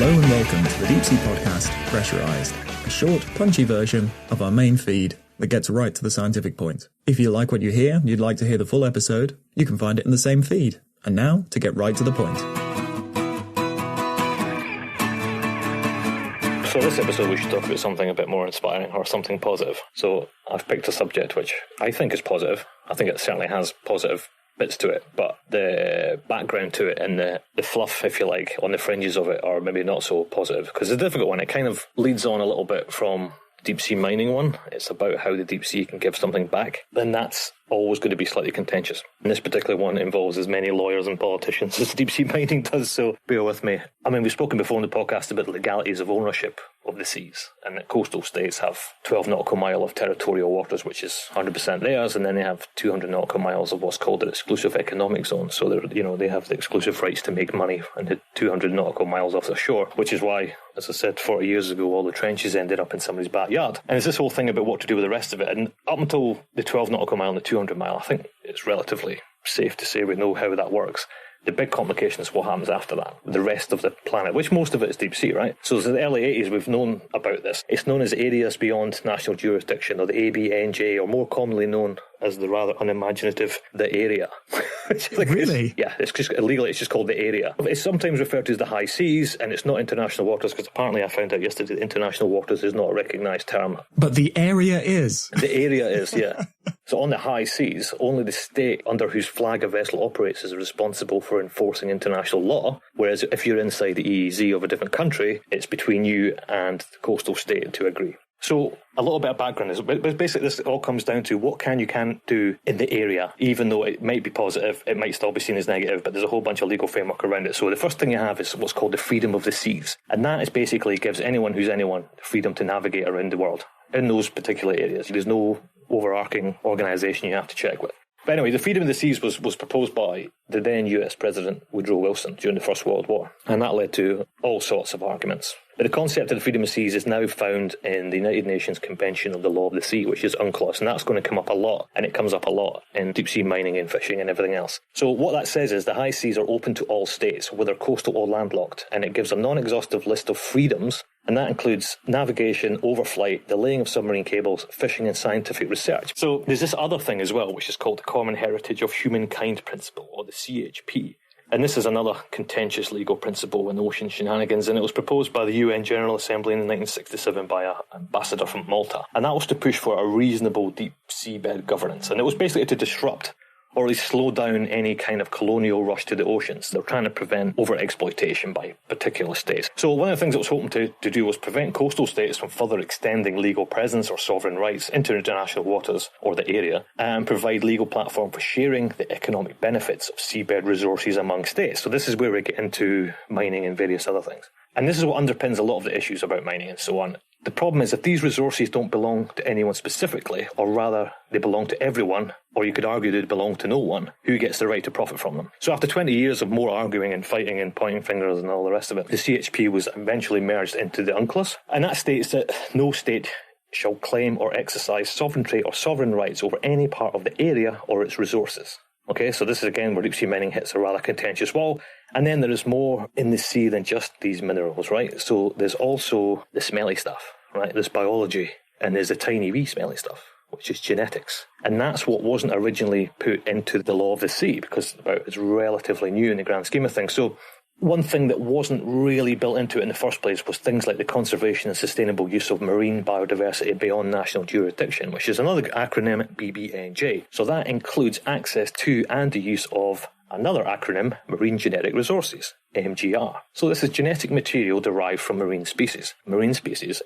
Hello and welcome to the Deep Sea Podcast, Pressurised, a short, punchy version of our main feed that gets right to the scientific point. If you like what you hear and you'd like to hear the full episode, you can find it in the same feed. And now, to get right to the point. So this episode we should talk about something a bit more inspiring or something positive. So I've picked a subject which I think is positive. I think it certainly has positive bits to it, but the background to it and the fluff, if you like, on the fringes of it are maybe not so positive, because it's a difficult one. It kind of leads on a little bit from deep sea mining one. It's about how the deep sea can give something back. Then that's always going to be slightly contentious. And this particular one involves as many lawyers and politicians as deep sea mining does, so bear with me. I mean, we've spoken before in the podcast about the legalities of ownership of the seas, and that coastal states have 12 nautical mile of territorial waters, which is 100% theirs, and then they have 200 nautical miles of what's called an exclusive economic zone. So they have the exclusive rights to make money in the 200 nautical miles off the shore, which is why, as I said 40 years ago, all the trenches ended up in somebody's backyard. And it's this whole thing about what to do with the rest of it. And up until the 12 nautical mile and the 200 mile, I think it's relatively safe to say we know how that works. The big complication is what happens after that, with the rest of the planet, which most of it is deep sea, right? So since the early 80s, we've known about this. It's known as Areas Beyond National Jurisdiction, or the ABNJ, or more commonly known as the rather unimaginative, the area. Really? It's just illegally, it's just called the area. It's sometimes referred to as the high seas, and it's not international waters, because apparently I found out yesterday that international waters is not a recognised term. But the area is. The area is, yeah. So on the high seas, only the state under whose flag a vessel operates is responsible for enforcing international law, whereas if you're inside the EEZ of a different country, it's between you and the coastal state to agree. So a little bit of background is basically this all comes down to what you can't do in the area, even though it might be positive, it might still be seen as negative, but there's a whole bunch of legal framework around it. So the first thing you have is what's called the freedom of the seas. And that is basically gives anyone who's anyone the freedom to navigate around the world in those particular areas. There's no overarching organisation you have to check with. But anyway, the freedom of the seas was proposed by the then US President Woodrow Wilson during the First World War, and that led to all sorts of arguments. But the concept of the freedom of seas is now found in the United Nations Convention of the Law of the Sea, which is UNCLOS, and that's going to come up a lot, and it comes up a lot in deep sea mining and fishing and everything else. So what that says is the high seas are open to all states, whether coastal or landlocked, and it gives a non-exhaustive list of freedoms, and that includes navigation, overflight, the laying of submarine cables, fishing and scientific research. So there's this other thing as well, which is called the Common Heritage of Humankind Principle, or the CHP. And this is another contentious legal principle in ocean shenanigans, and it was proposed by the UN General Assembly in 1967 by an ambassador from Malta. And that was to push for a reasonable deep seabed governance. And it was basically to disrupt or at least slow down any kind of colonial rush to the oceans. They're trying to prevent over-exploitation by particular states. So one of the things it was hoping to do was prevent coastal states from further extending legal presence or sovereign rights into international waters or the area, and provide legal platform for sharing the economic benefits of seabed resources among states. So this is where we get into mining and various other things. And this is what underpins a lot of the issues about mining and so on. The problem is if these resources don't belong to anyone specifically, or rather they belong to everyone, or you could argue they belong to no one, who gets the right to profit from them? So after 20 years of more arguing and fighting and pointing fingers and all the rest of it, the CHP was eventually merged into the UNCLOS, and that states that no state shall claim or exercise sovereignty or sovereign rights over any part of the area or its resources. Okay, so this is again where deep sea mining hits a rather contentious wall. And then there is more in the sea than just these minerals, right? So there's also the smelly stuff, right? There's biology, and there's the tiny wee smelly stuff, which is genetics. And that's what wasn't originally put into the law of the sea, because it's relatively new in the grand scheme of things. So one thing that wasn't really built into it in the first place was things like the conservation and sustainable use of marine biodiversity beyond national jurisdiction, which is another acronym, BBNJ. So that includes access to and the use of another acronym, marine genetic resources, MGR. So this is genetic material derived from marine species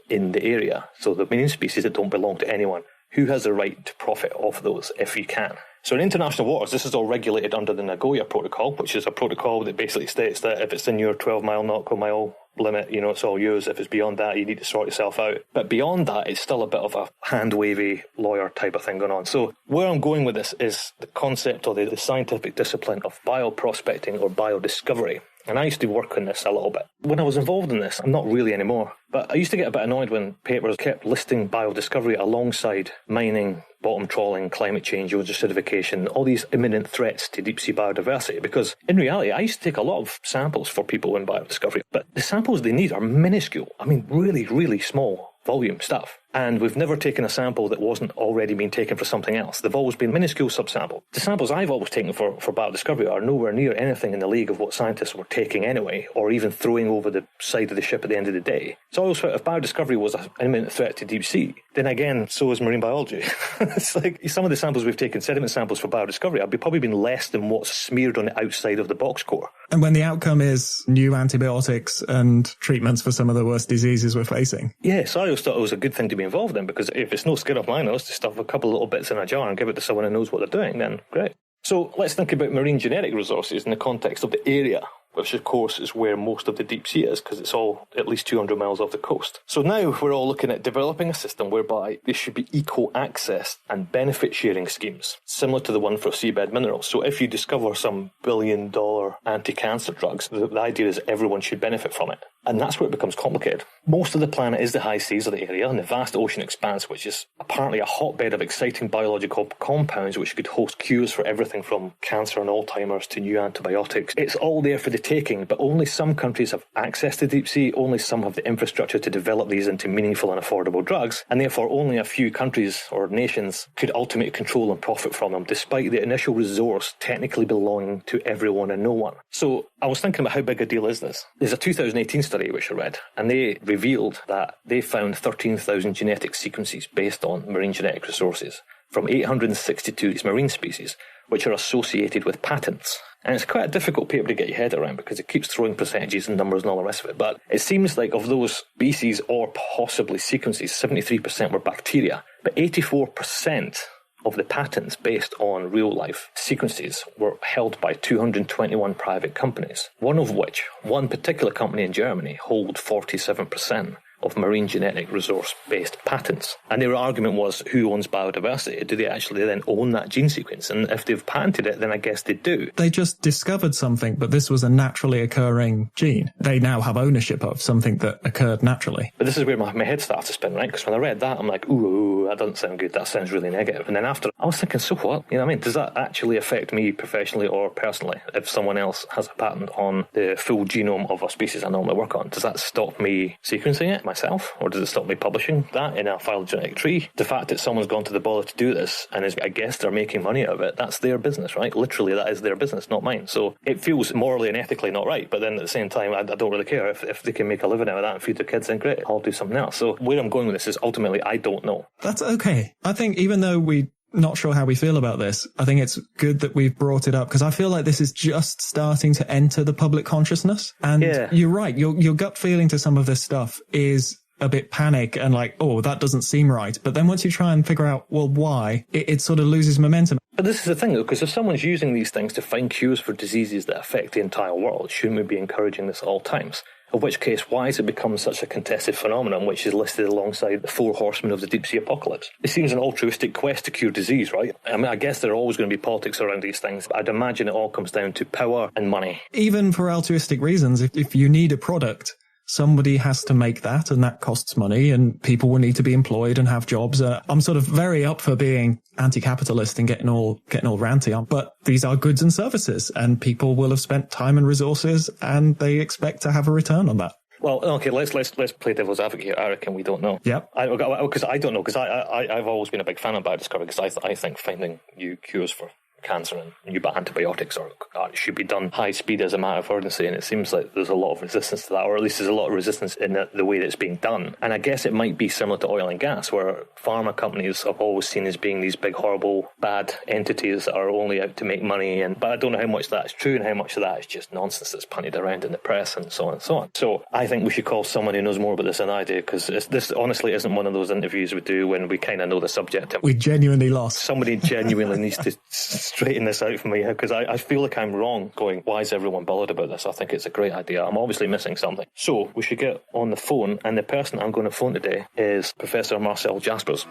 in the area. So the marine species that don't belong to anyone. Who has the right to profit off those if you can? So in international waters, this is all regulated under the Nagoya Protocol, which is a protocol that basically states that if it's in your 12-mile nautical mile limit, it's all yours. If it's beyond that, you need to sort yourself out. But beyond that, it's still a bit of a hand-wavy lawyer type of thing going on. So where I'm going with this is the concept or the scientific discipline of bioprospecting or biodiscovery. And I used to work on this a little bit. When I was involved in this, I'm not really anymore, but I used to get a bit annoyed when papers kept listing biodiscovery alongside mining, bottom trawling, climate change, acidification, all these imminent threats to deep sea biodiversity. Because in reality, I used to take a lot of samples for people in biodiscovery, but the samples they need are minuscule. I mean, really, really small volume stuff. And we've never taken a sample that wasn't already being taken for something else. They've always been minuscule subsample. The samples I've always taken for biodiscovery are nowhere near anything in the league of what scientists were taking anyway, or even throwing over the side of the ship at the end of the day. So I always thought if biodiscovery was an imminent threat to deep sea, then again, so is marine biology. It's like some of the samples we've taken, sediment samples for biodiscovery, have probably been less than what's smeared on the outside of the box core. And when the outcome is new antibiotics and treatments for some of the worst diseases we're facing. Yes, I always thought it was a good thing to be involved in, because if it's no skin off my nose to stuff a couple of little bits in a jar and give it to someone who knows what they're doing, then great. So let's think about marine genetic resources in the context of the area, which of course is where most of the deep sea is, because it's all at least 200 miles off the coast. So now we're all looking at developing a system whereby there should be equal access and benefit sharing schemes, similar to the one for seabed minerals. So if you discover some billion-dollar anti-cancer drugs, the idea is everyone should benefit from it. And that's where it becomes complicated. Most of the planet is the high seas of the area and the vast ocean expanse, which is apparently a hotbed of exciting biological compounds which could host cures for everything from cancer and Alzheimer's to new antibiotics. It's all there for the taking, but only some countries have access to deep sea, only some have the infrastructure to develop these into meaningful and affordable drugs, and therefore only a few countries or nations could ultimately control and profit from them, despite the initial resource technically belonging to everyone and no one. So I was thinking about how big a deal is this? There's a 2018 study which I read, and they revealed that they found 13,000 genetic sequences based on marine genetic resources from 862 marine species, which are associated with patents. And it's quite a difficult paper to get your head around because it keeps throwing percentages and numbers and all the rest of it. But it seems like of those species or possibly sequences, 73% were bacteria, but 84% of the patents based on real-life sequences were held by 221 private companies, one particular company in Germany, hold 47% of marine genetic resource-based patents. And their argument was, who owns biodiversity? Do they actually then own that gene sequence? And if they've patented it, then I guess they do. They just discovered something, but this was a naturally occurring gene. They now have ownership of something that occurred naturally. But this is where my head started to spin, right? Because when I read that, I'm like, ooh, that doesn't sound good. That sounds really negative. And then after, I was thinking, so what? You know what I mean? Does that actually affect me professionally or personally? If someone else has a patent on the full genome of a species I normally work on, does that stop me sequencing it myself? Or does it stop me publishing that in a phylogenetic tree? The fact that someone's gone to the bother to do this and I guess they're making money out of it, that's their business, right? Literally, that is their business, not mine. So it feels morally and ethically not right, but then at the same time, I don't really care. If they can make a living out of that and feed their kids, then great, I'll do something else. So where I'm going with this is ultimately, I don't know. That's okay. I think even though we're not sure how we feel about this, I think it's good that we've brought it up because I feel like this is just starting to enter the public consciousness. And You're right. Your gut feeling to some of this stuff is a bit panic and like, oh, that doesn't seem right. But then once you try and figure out, well, why, it sort of loses momentum. But this is the thing, though, because if someone's using these things to find cures for diseases that affect the entire world, shouldn't we be encouraging this at all times? In which case, why has it become such a contested phenomenon which is listed alongside the four horsemen of the deep sea apocalypse? It seems an altruistic quest to cure disease, right? I mean, I guess there are always going to be politics around these things, but I'd imagine it all comes down to power and money. Even for altruistic reasons, if you need a product, somebody has to make that, and that costs money, and people will need to be employed and have jobs. I'm sort of very up for being anti-capitalist and getting all ranty on, but these are goods and services, and people will have spent time and resources, and they expect to have a return on that. Well, okay, let's play devil's advocate here. I reckon we don't know. Yep. Because I don't know, because I've always been a big fan of biodiscovery, because I think finding new cures for cancer and new antibiotics it should be done high speed as a matter of urgency, and it seems like there's a lot of resistance to that, or at least there's a lot of resistance in the way that it's being done. And I guess it might be similar to oil and gas, where pharma companies are always seen as being these big, horrible, bad entities that are only out to make money. But I don't know how much that's true and how much of that is just nonsense that's punted around in the press and so on and so on. So I think we should call someone who knows more about this than I do, because this honestly isn't one of those interviews we do when we kind of know the subject. We genuinely lost. Somebody genuinely needs to straighten this out for me, because I feel like I'm wrong going, why is everyone bothered about this? I think it's a great idea. I'm obviously missing something. So we should get on the phone, and the person I'm going to phone today is Professor Marcel Jaspars.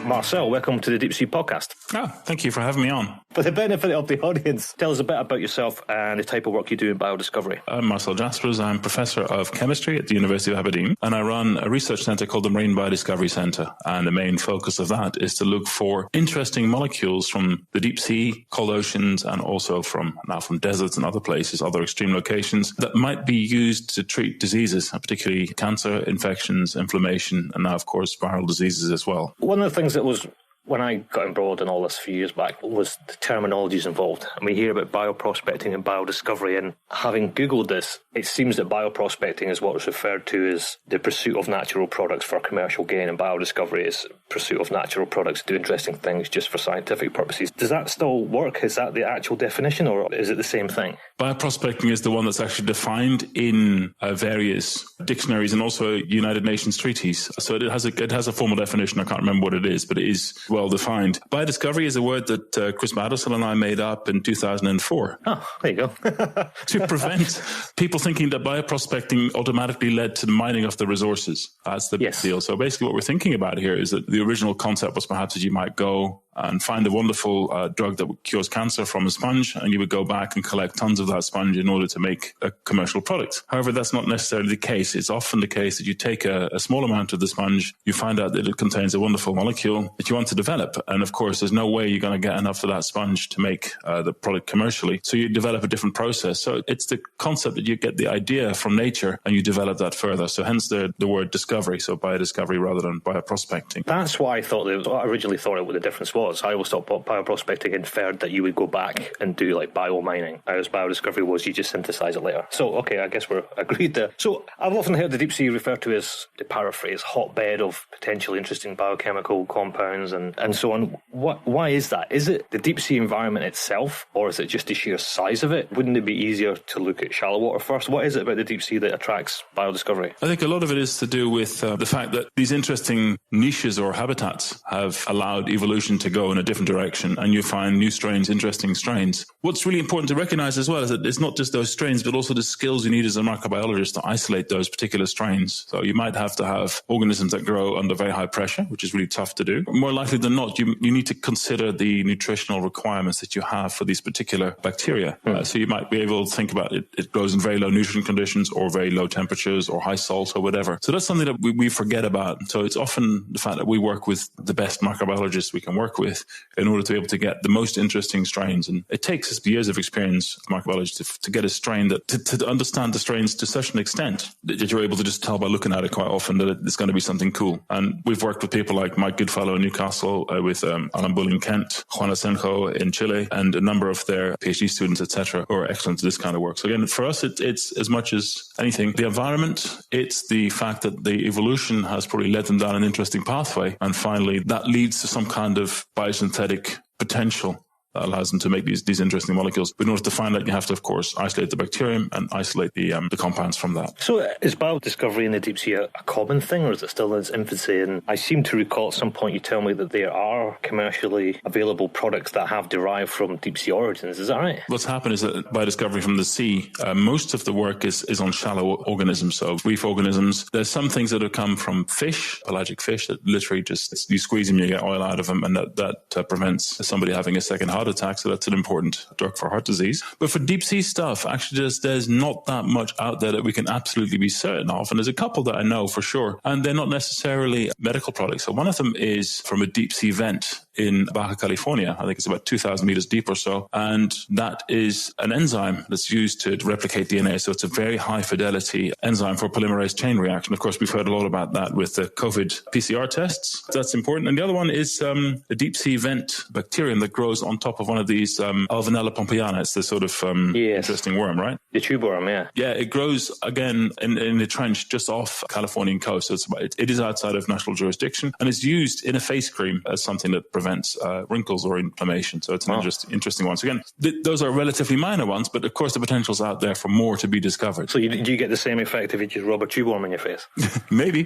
Marcel, welcome to the Deep Sea Podcast. Thank you for having me on. For the benefit of the audience, tell us a bit about yourself and the type of work you do in biodiscovery. I'm Marcel Jaspars. I'm Professor of Chemistry at the University of Aberdeen, and I run a research centre called the Marine Biodiscovery Centre. And the main focus of that is to look for interesting molecules from the deep sea, cold oceans, and also from deserts and other places, other extreme locations that might be used to treat diseases, particularly cancer, infections, inflammation, and now, of course, viral diseases as well. One of the things that was, when I got embroiled in all this a few years back, was the terminologies involved. And we hear about bioprospecting and biodiscovery, and having Googled this, it seems that bioprospecting is what is referred to as the pursuit of natural products for commercial gain, and biodiscovery is pursuit of natural products to do interesting things just for scientific purposes. Does that still work? Is that the actual definition, or is it the same thing? Bioprospecting is the one that's actually defined in various dictionaries and also United Nations treaties. So it has a formal definition. I can't remember what it is, but it is well defined. Biodiscovery is a word that Chris Madison and I made up in 2004. Oh, there you go. To prevent people thinking that bioprospecting automatically led to the mining of the resources. That's the big deal. So basically what we're thinking about here is that the original concept was perhaps that you might go and find a wonderful drug that cures cancer from a sponge, and you would go back and collect tons of that sponge in order to make a commercial product. However, that's not necessarily the case. It's often the case that you take a small amount of the sponge, you find out that it contains a wonderful molecule that you want to develop. And of course, there's no way you're going to get enough of that sponge to make the product commercially. So you develop a different process. So it's the concept that you get the idea from nature and you develop that further. So hence the word discovery. So biodiscovery rather than bioprospecting. That's why I originally thought what the difference was. I always thought bioprospecting inferred that you would go back and do like biomining, whereas biodiscovery was you just synthesize it later. So, okay, I guess we're agreed there. So I've often heard the deep sea referred to as, the paraphrase, hotbed of potentially interesting biochemical compounds and so on. Why is that? Is it the deep sea environment itself, or is it just the sheer size of it? Wouldn't it be easier to look at shallow water first? What is it about the deep sea that attracts biodiscovery? I think a lot of it is to do with the fact that these interesting niches or habitats have allowed evolution to go in a different direction, and you find new strains, interesting strains. What's really important to recognize as well is that it's not just those strains, but also the skills you need as a microbiologist to isolate those particular strains. So you might have to have organisms that grow under very high pressure, which is really tough to do. More likely than not, you need to consider the nutritional requirements that you have for these particular bacteria. So you might be able to think about it. It grows in very low nutrient conditions or very low temperatures or high salt or whatever. So that's something that we forget about. So it's often the fact that we work with the best microbiologists we can work with in order to be able to get the most interesting strains. And it takes us years of experience, microbiology, to get a strain that to understand the strains to such an extent that you're able to just tell by looking at it quite often that it's going to be something cool. And we've worked with people like Mike Goodfellow in Newcastle, with Alan Bull in Kent, Juan Asenjo in Chile, and a number of their PhD students, etc., who are excellent at this kind of work. So again, for us, it's as much as anything the environment, it's the fact that the evolution has probably led them down an interesting pathway, and finally that leads to some kind of biosynthetic potential that allows them to make these interesting molecules. But in order to find that, you have to, of course, isolate the bacterium and isolate the compounds from that. So is biodiscovery in the deep sea a common thing, or is it still in its infancy? And I seem to recall at some point you tell me that there are commercially available products that have derived from deep sea origins. Is that right? What's happened is that biodiscovery from the sea, most of the work is on shallow organisms, so reef organisms. There's some things that have come from fish, pelagic fish, that literally just, you squeeze them, you get oil out of them, and that prevents somebody having a second heart attack, so that's an important drug for heart disease. But for deep sea stuff, actually there's not that much out there that we can absolutely be certain of, and there's a couple that I know for sure, and they're not necessarily medical products. So one of them is from a deep sea vent in Baja California. I think it's about 2,000 meters deep or so, and that is an enzyme that's used to replicate DNA. So it's a very high fidelity enzyme for polymerase chain reaction. Of course, we've heard a lot about that with the COVID PCR tests. That's important. And the other one is a deep sea vent bacterium that grows on top of one of these Alvanella pompeiana. It's the sort of interesting worm, right? The tube worm, yeah. Yeah, it grows again in the trench just off Californian coast. So it is outside of national jurisdiction, and it's used in a face cream as something that prevents wrinkles or inflammation. So it's an interesting one. So again, those are relatively minor ones, but of course the potential's out there for more to be discovered. So do you get the same effect if you just rub a tube worm in your face? Maybe.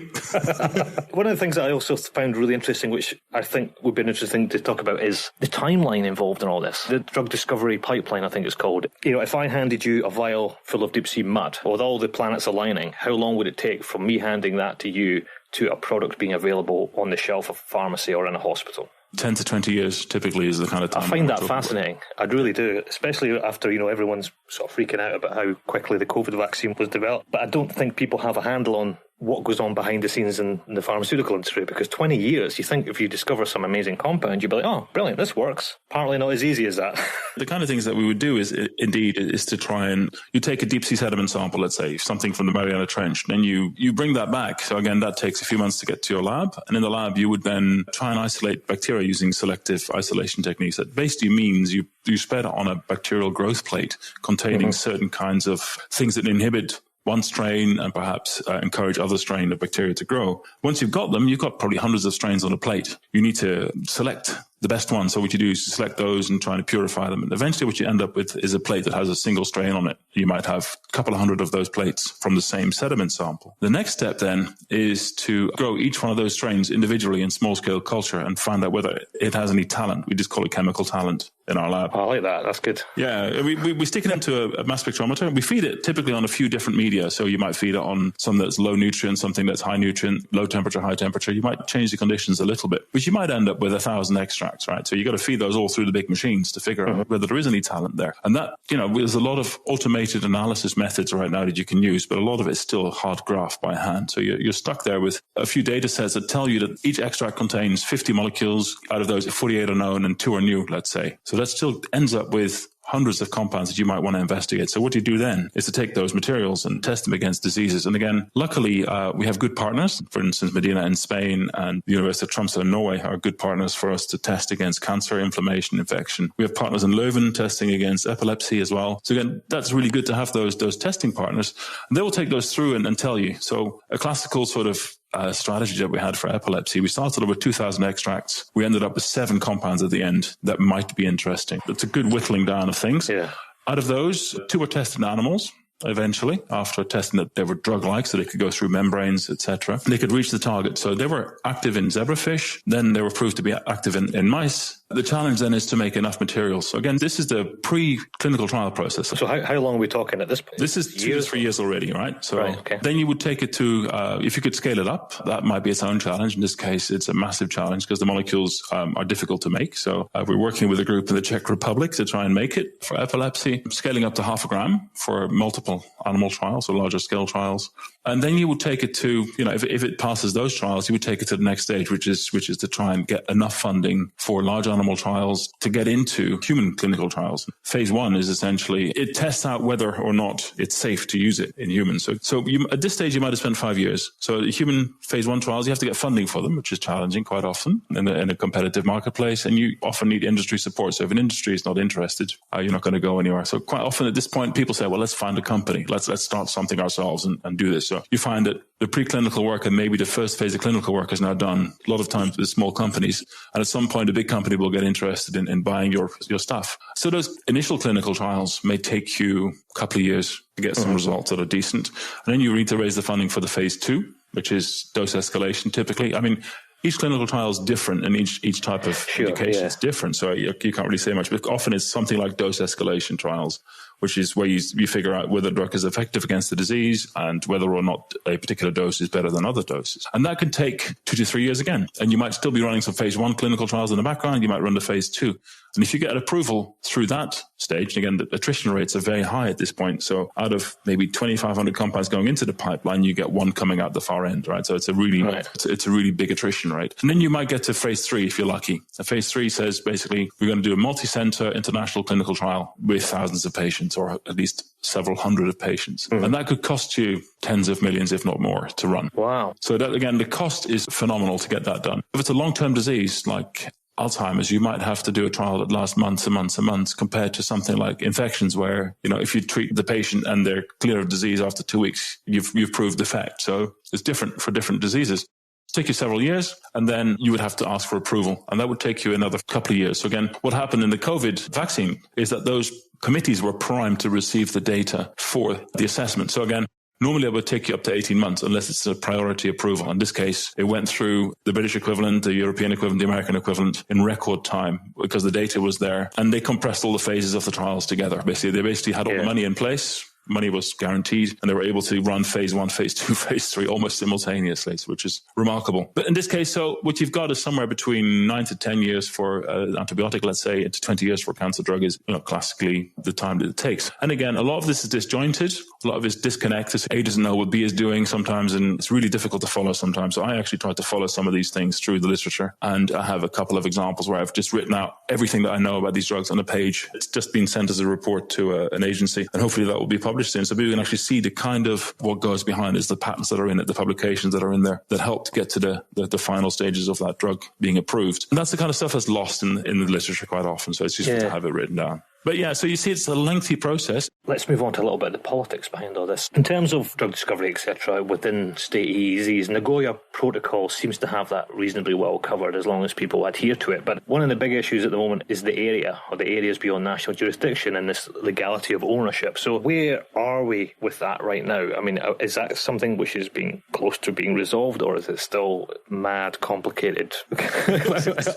One of the things that I also found really interesting, which I think would be interesting to talk about, is the timeline involved in all this. The drug discovery pipeline, I think it's called. You know, if I handed you a vial full of deep sea mud with all the planets aligning, how long would it take from me handing that to you to a product being available on the shelf of a pharmacy or in a hospital? 10 to 20 years typically is the kind of time. I find that fascinating. I really do, especially after, everyone's sort of freaking out about how quickly the COVID vaccine was developed. But I don't think people have a handle on what goes on behind the scenes in the pharmaceutical industry, because 20 years, you think if you discover some amazing compound, you'd be like, oh, brilliant, this works. Apparently not as easy as that. The kind of things that we would do is to try and you take a deep sea sediment sample, let's say, something from the Mariana Trench, then you bring that back. So again, that takes a few months to get to your lab. And in the lab, you would then try and isolate bacteria using selective isolation techniques. That basically means you spread it on a bacterial growth plate containing certain kinds of things that inhibit one strain and perhaps encourage other strain of bacteria to grow. Once you've got them, you've got probably hundreds of strains on a plate. You need to select the best one. So what you do is you select those and try to purify them. And eventually what you end up with is a plate that has a single strain on it. You might have a couple of hundred of those plates from the same sediment sample. The next step then is to grow each one of those strains individually in small scale culture and find out whether it has any talent. We just call it chemical talent in our lab. I like that. That's good. Yeah. We stick it into a mass spectrometer. We feed it typically on a few different media. So you might feed it on some that's low nutrient, something that's high nutrient, low temperature, high temperature. You might change the conditions a little bit, but you might end up with 1,000 extracts, right? So you got to feed those all through the big machines to figure out whether there is any talent there. And that, there's a lot of automated analysis methods right now that you can use, but a lot of it's still hard graph by hand. So you're stuck there with a few data sets that tell you that each extract contains 50 molecules. Out of those, 48 are known and 2 are new, let's say. So that still ends up with hundreds of compounds that you might want to investigate. So what you do then is to take those materials and test them against diseases. And again, luckily, we have good partners. For instance, Medina in Spain and the University of Tromsø in Norway are good partners for us to test against cancer, inflammation, infection. We have partners in Leuven testing against epilepsy as well. So again, that's really good to have those testing partners. And they will take those through and tell you. So a classical sort of strategy that we had for epilepsy, we started with 2,000 extracts. We ended up with 7 compounds at the end that might be interesting. It's a good whittling down of things. Yeah. Out of those, 2 were tested in animals. Eventually, after testing that they were drug-like, so they could go through membranes, etc. They could reach the target. So they were active in zebrafish. Then they were proved to be active in mice. The challenge then is to make enough materials. So again, this is the pre-clinical trial process. So how long are we talking at this point? This is 2 to 3 years already, right? So then you would take it to, if you could scale it up, that might be its own challenge. In this case, it's a massive challenge because the molecules are difficult to make. So we're working with a group in the Czech Republic to try and make it for epilepsy, scaling up to 0.5 gram for multiple animal trials or larger scale trials. And then you would take it to, if it passes those trials, you would take it to the next stage, which is to try and get enough funding for large animal trials to get into human clinical trials. Phase 1 is essentially, it tests out whether or not it's safe to use it in humans. So at this stage, you might have spent 5 years. So the human phase 1 trials, you have to get funding for them, which is challenging quite often in a competitive marketplace. And you often need industry support. So if an industry is not interested, you're not going to go anywhere. So quite often at this point, people say, well, let's find a company. Let's start something ourselves and do this. So you find that the preclinical work and maybe the first phase of clinical work is now done a lot of times with small companies. And at some point, a big company will get interested in buying your stuff. So those initial clinical trials may take you a couple of years to get some results that are decent. And then you need to raise the funding for the phase 2, which is dose escalation typically. I mean, each clinical trial is different and each type of indication is different. So you can't really say much, but often it's something like dose escalation trials, which is where you figure out whether the drug is effective against the disease and whether or not a particular dose is better than other doses. And that can take 2 to 3 years again. And you might still be running some phase 1 clinical trials in the background. You might run the phase 2. And if you get approval through that stage, again, the attrition rates are very high at this point. So out of maybe 2,500 compounds going into the pipeline, you get 1 coming out the far end, right? So it's a really, it's a really big attrition rate. And then you might get to phase 3 if you're lucky. And phase 3 says basically we're going to do a multi-center international clinical trial with thousands of patients or at least several hundred of patients. And that could cost you tens of millions, if not more, to run. Wow. So that, again, the cost is phenomenal to get that done. If it's a long-term disease like Alzheimer's, you might have to do a trial that lasts months and months and months compared to something like infections where, if you treat the patient and they're clear of disease after 2 weeks, you've proved effect. So it's different for different diseases. Take you several years, and then you would have to ask for approval, and that would take you another couple of years. So again, what happened in the COVID vaccine is that those committees were primed to receive the data for the assessment. So again, normally it would take you up to 18 months unless it's a priority approval. In this case, it went through the British equivalent, the European equivalent, the American equivalent in record time because the data was there, and they compressed all the phases of the trials together. They basically had all the money in place. money was guaranteed, and they were able to run phase 1, phase 2, phase 3 almost simultaneously, which is remarkable. But in this case, so what you've got is somewhere between 9 to 10 years for an antibiotic, let's say, into 20 years for a cancer drug is, classically the time that it takes. And again, a lot of this is disjointed, a lot of it is disconnected. A doesn't know what B is doing sometimes, and it's really difficult to follow sometimes. So I actually tried to follow some of these things through the literature, and I have a couple of examples where I've just written out everything that I know about these drugs on a page. It's just been sent as a report to an agency, and hopefully that will be published soon. So we can actually see the kind of what goes behind is the patents that are in it, the publications that are in there that help to get to the final stages of that drug being approved. And that's the kind of stuff that's lost in the literature quite often. So it's useful to have it written down. But yeah, so you see it's a lengthy process. Let's move on to a little bit of the politics behind all this. In terms of drug discovery, etc., within state EEZs, Nagoya Protocol seems to have that reasonably well covered as long as people adhere to it. But one of the big issues at the moment is the area, or the areas beyond national jurisdiction, and this legality of ownership. So where are we with that right now? I mean, is that something which is being close to being resolved, or is it still mad, complicated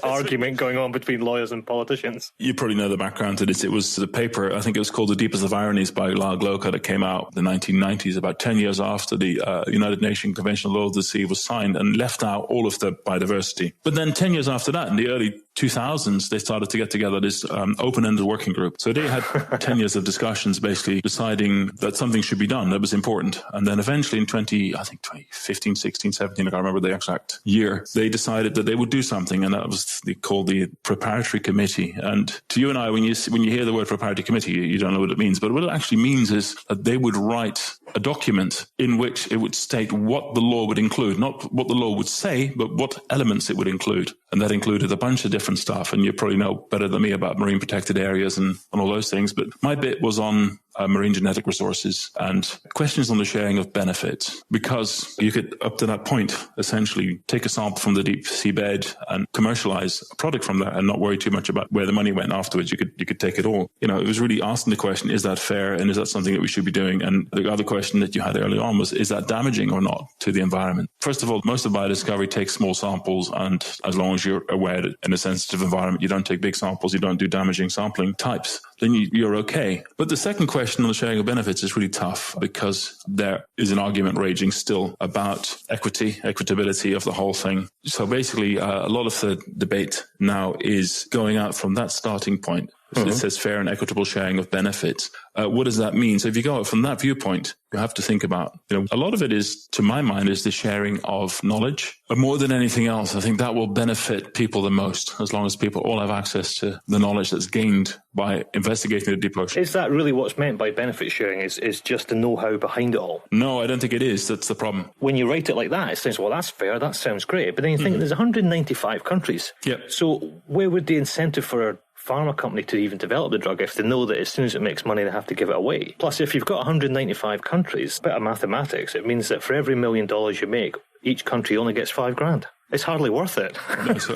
argument going on between lawyers and politicians? You probably know the background to this. It was the paper, I think it was called The Deepest of Ironies by La Gloca, that came out in the 1990s, about 10 years after the United Nations Convention on Law of the Sea was signed, and left out all of the biodiversity. But then 10 years after that, in the early 2000s, they started to get together this open-ended working group. So they had 10 years of discussions basically deciding that something should be done that was important. And then eventually in 2015, 16, 17, I can't remember the exact year, they decided that they would do something, and that was called the Preparatory Committee. And to you and I, when you hear the word Preparatory Committee, you don't know what it means. But what it actually means is that they would write a document in which it would state what the law would include, not what the law would say, but what elements it would include. And that included a bunch of different stuff. And you probably know better than me about marine protected areas and all those things. But my bit was on marine genetic resources and questions on the sharing of benefits, because you could, up to that point, essentially take a sample from the deep seabed and commercialize a product from that and not worry too much about where the money went afterwards. You could take it all. It was really asking the question, is that fair? And is that something that we should be doing? And the other question that you had earlier on was, is that damaging or not to the environment? First of all, most of biodiscovery takes small samples, and as long as you're aware that in a sensitive environment, you don't take big samples, you don't do damaging sampling types, then you're okay. But the second question on the sharing of benefits is really tough, because there is an argument raging still about equitability of the whole thing. So basically, a lot of the debate now is going out from that starting point. It says fair and equitable sharing of benefits. What does that mean? So if you go from that viewpoint, you have to think about, a lot of it is, to my mind, is the sharing of knowledge. But more than anything else, I think that will benefit people the most, as long as people all have access to the knowledge that's gained by investigating the deep ocean. Is that really what's meant by benefit sharing, is just the know-how behind it all? No, I don't think it is. That's the problem. When you write it like that, it says, well, that's fair, that sounds great. But then you think there's 195 countries. Yep. So where would the incentive for a pharma company to even develop the drug if they know that as soon as it makes money, they have to give it away? Plus, if you've got 195 countries, a bit of mathematics, it means that for every $1 million you make, each country only gets $5,000. It's hardly worth it.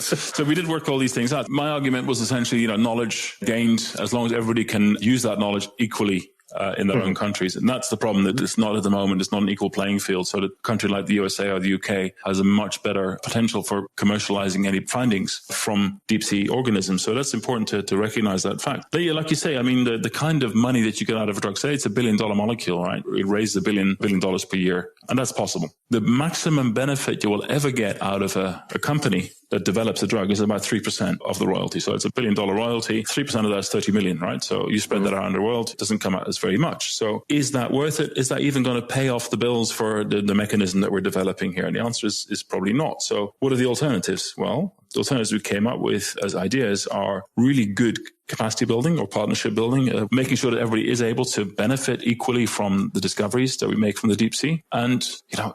So we did work all these things out. My argument was essentially, knowledge gained, as long as everybody can use that knowledge equally in their own countries. And that's the problem, that it's not at the moment. It's not an equal playing field. So a country like the USA or the UK has a much better potential for commercializing any findings from deep sea organisms. So that's important to recognize that fact. But yeah, like you say, I mean, the kind of money that you get out of a drug, say it's $1 billion molecule, right? It raises $1 billion per year. And that's possible. The maximum benefit you will ever get out of a company that develops a drug is about 3% of the royalty. So it's $1 billion royalty. 3% of that is 30 million, right? So you spread that around the world. It doesn't come out as very much. So is that worth it? Is that even going to pay off the bills for the mechanism that we're developing here? And the answer is probably not. So what are the alternatives? Well, the alternatives we came up with as ideas are really good capacity building or partnership building, making sure that everybody is able to benefit equally from the discoveries that we make from the deep sea. And,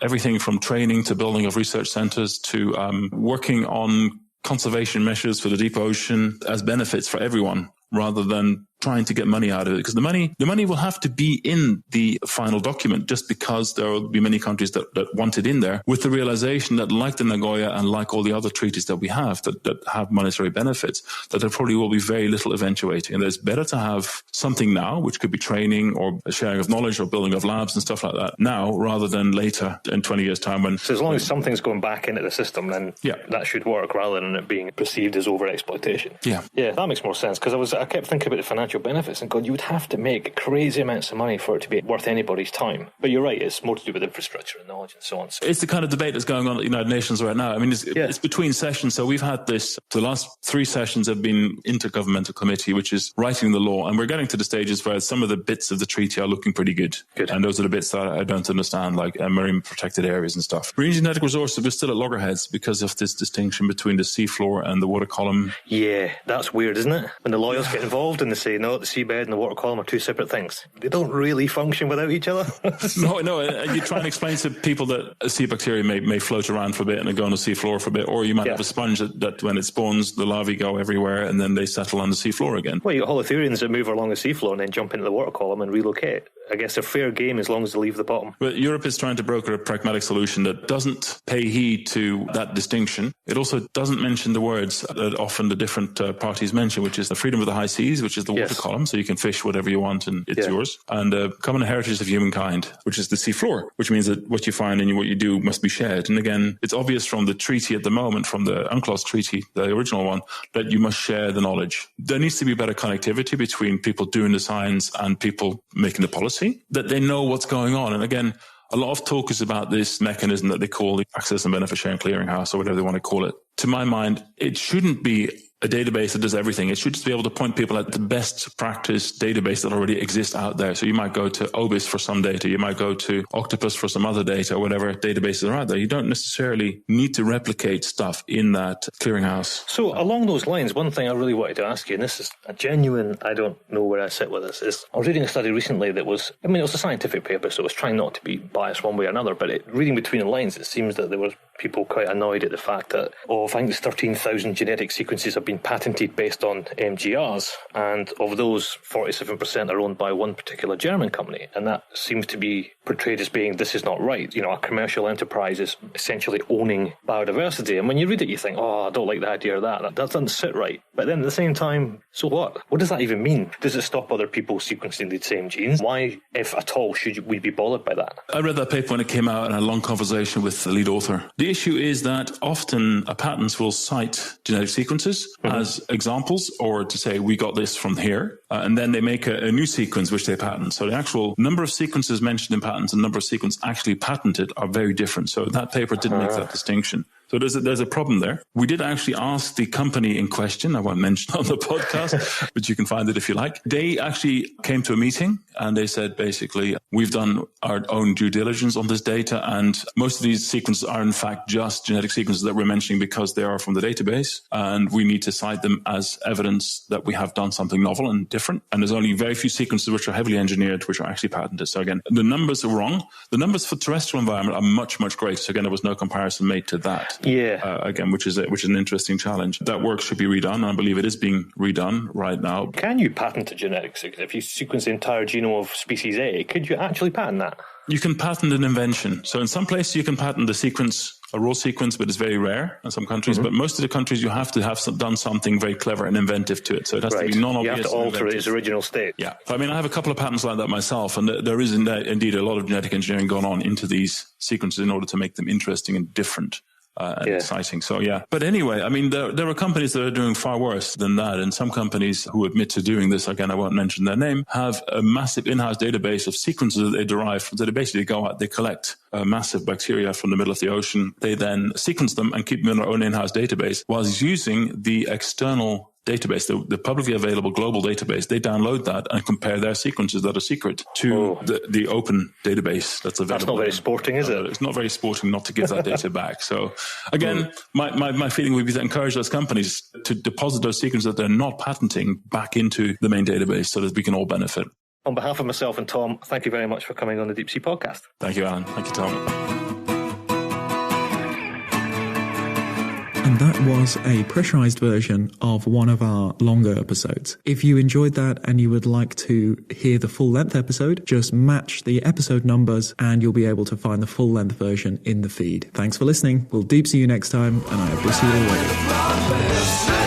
everything from training to building of research centers to working on conservation measures for the deep ocean as benefits for everyone, rather than trying to get money out of it. Because the money will have to be in the final document, just because there will be many countries that want it in there, with the realization that, like the Nagoya and like all the other treaties that we have that have monetary benefits, that there probably will be very little eventuating. And it's better to have something now, which could be training or a sharing of knowledge or building of labs and stuff like that now, rather than later in 20 years' time. So as long as something's going back into the system, then that should work, rather than it being perceived as over-exploitation. Yeah, that makes more sense, because I kept thinking about the financial financial benefits, and God, you would have to make crazy amounts of money for it to be worth anybody's time. But you're right, it's more to do with infrastructure and knowledge and so on. So it's the kind of debate that's going on at the United Nations right now. I mean, it's between sessions. So we've had this, the last 3 sessions have been intergovernmental committee, which is writing the law. And we're getting to the stages where some of the bits of the treaty are looking pretty good. And those are the bits that I don't understand, like marine protected areas and stuff. Marine genetic resources, we're still at loggerheads because of this distinction between the seafloor and the water column. Yeah, that's weird, isn't it? When the lawyers get involved and they say, no, the seabed and the water column are 2 separate things. They don't really function without each other. No, and you try and explain to people that a sea bacteria may float around for a bit and go on the seafloor for a bit, or you might have a sponge that when it spawns, the larvae go everywhere and then they settle on the seafloor again. Well, you got holothurians that move along the seafloor and then jump into the water column and relocate. I guess they're fair game as long as they leave the bottom. But Europe is trying to broker a pragmatic solution that doesn't pay heed to that distinction. It also doesn't mention the words that often the different parties mention, which is the freedom of the high seas, which is the water column, so you can fish whatever you want and it's yours, and common heritage of humankind, which is the seafloor, which means that what you find and what you do must be shared. And again, it's obvious from the treaty at the moment, from the UNCLOS treaty, the original one, that you must share the knowledge. There needs to be better connectivity between people doing the science and people making the policy, that they know what's going on. And again, a lot of talk is about this mechanism that they call the Access and Benefit Sharing Clearinghouse, or whatever they want to call it. To my mind, it shouldn't be a database that does everything. It should just be able to point people at the best practice database that already exists out there. So you might go to OBIS for some data. You might go to Octopus for some other data, or whatever databases are out there. You don't necessarily need to replicate stuff in that clearinghouse. So along those lines, one thing I really wanted to ask you, and this is a genuine, I don't know where I sit with this, is I was reading a study recently that was, it was a scientific paper, so it was trying not to be biased one way or another, but reading between the lines, it seems that there was people quite annoyed at the fact that, I think there's 13,000 genetic sequences have been patented based on MGRs, and of those, 47% are owned by one particular German company, and that seems to be portrayed as being, this is not right. A commercial enterprise is essentially owning biodiversity, and when you read it, you think, I don't like the idea of that. That doesn't sit right. But then at the same time, so what? What does that even mean? Does it stop other people sequencing the same genes? Why, if at all, should we be bothered by that? I read that paper when it came out and had a long conversation with the lead author. The issue is that often patents will cite genetic sequences as examples, or to say, we got this from here, and then they make a new sequence which they patent. So the actual number of sequences mentioned in patents and number of sequences actually patented are very different. So that paper didn't make that distinction. So there's a problem there. We did actually ask the company in question, I won't mention on the podcast, but you can find it if you like. They actually came to a meeting and they said, basically, we've done our own due diligence on this data, and most of these sequences are in fact just genetic sequences that we're mentioning because they are from the database, and we need to cite them as evidence that we have done something novel and different. And there's only very few sequences which are heavily engineered, which are actually patented. So again, the numbers are wrong. The numbers for terrestrial environment are much, much greater. So again, there was no comparison made to that. Yeah. Again, which is an interesting challenge. That work should be redone, and I believe it is being redone right now. Can you patent a genetic sequence? If you sequence the entire genome of species A, could you actually patent that? You can patent an invention. So in some places you can patent the sequence, a raw sequence, but it's very rare in some countries. But most of the countries you have to have done something very clever and inventive to it. So it has to be non-obvious. You have to alter its original state. Yeah. I mean, I have a couple of patents like that myself, and there is indeed a lot of genetic engineering going on into these sequences in order to make them interesting and different. And exciting. So, yeah. But anyway, I mean, there are companies that are doing far worse than that. And some companies who admit to doing this, again, I won't mention their name, have a massive in-house database of sequences that they derive from. So they basically go out, they collect massive bacteria from the middle of the ocean. They then sequence them and keep them in their own in-house database whilst using the external database, the publicly available global database. They download that and compare their sequences that are secret to the open database that's available. That's not very sporting, is it? It's not very sporting not to give that data back. So again, my feeling would be to encourage those companies to deposit those sequences that they're not patenting back into the main database so that we can all benefit. On behalf of myself and Tom, thank you very much for coming on the Deep Sea Podcast. Thank you, Alan. Thank you, Tom. And that was a pressurized version of one of our longer episodes. If you enjoyed that and you would like to hear the full length episode, just match the episode numbers and you'll be able to find the full length version in the feed. Thanks for listening. We'll deep see you next time, and I will see you all later.